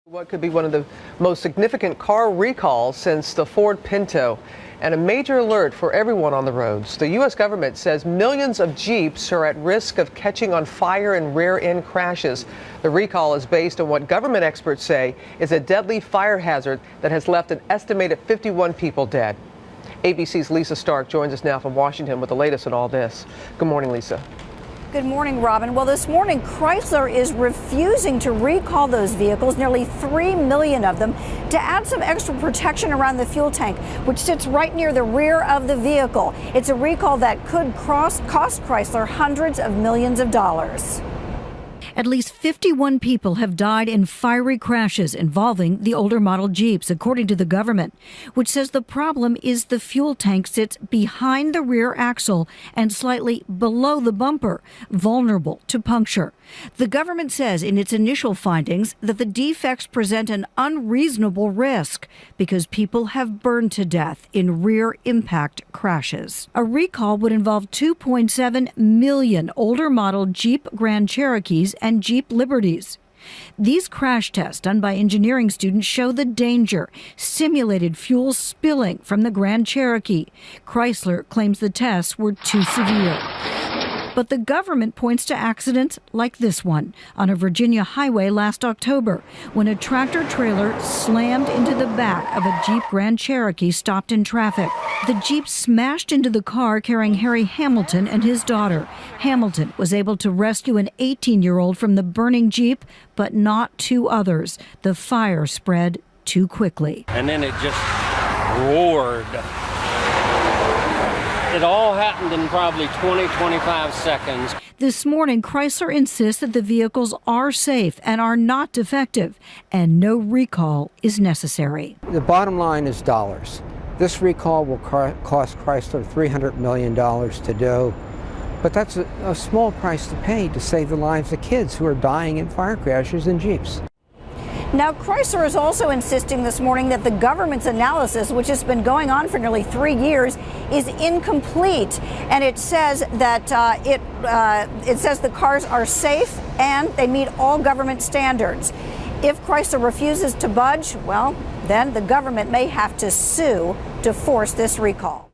What could be one of the most significant car recalls since the Ford Pinto, and a major alert for everyone on the roads. The U.S. government says millions of Jeeps are at risk of catching on fire in rear-end crashes. The recall is based on what government experts say is a deadly fire hazard that has left an estimated 51 people dead. ABC's Lisa Stark joins us now from Washington with the latest on all this. Good morning, Lisa. Good morning, Robin. Well, this morning, Chrysler is refusing to recall those vehicles, nearly 3 million of them, to add some extra protection around the fuel tank, which sits right near the rear of the vehicle. It's a recall that could cost Chrysler hundreds of millions of dollars. At least 51 people have died in fiery crashes involving the older model Jeeps, according to the government, which says the problem is the fuel tank sits behind the rear axle and slightly below the bumper, vulnerable to puncture. The government says in its initial findings that the defects present an unreasonable risk because people have burned to death in rear impact crashes. A recall would involve 2.7 million older model Jeep Grand Cherokees and Jeep Liberties. These crash tests done by engineering students show the danger, simulated fuel spilling from the Grand Cherokee. Chrysler claims the tests were too severe. But the government points to accidents like this one on a Virginia highway last October when a tractor-trailer slammed into the back of a Jeep Grand Cherokee stopped in traffic. The Jeep smashed into the car carrying Harry Hamilton and his daughter. Hamilton was able to rescue an 18-year-old from the burning Jeep, but not two others. The fire spread too quickly. And then it just roared. It all happened in probably 20-25 seconds. This morning, Chrysler insists that the vehicles are safe and are not defective, and no recall is necessary. The bottom line is dollars. This recall will cost Chrysler $300 million to do, but that's a small price to pay to save the lives of kids who are dying in fire crashes in Jeeps. Now, Chrysler is also insisting this morning that the government's analysis, which has been going on for nearly 3 years, is incomplete. And it says that it says the cars are safe and they meet all government standards. If Chrysler refuses to budge, well, then the government may have to sue to force this recall.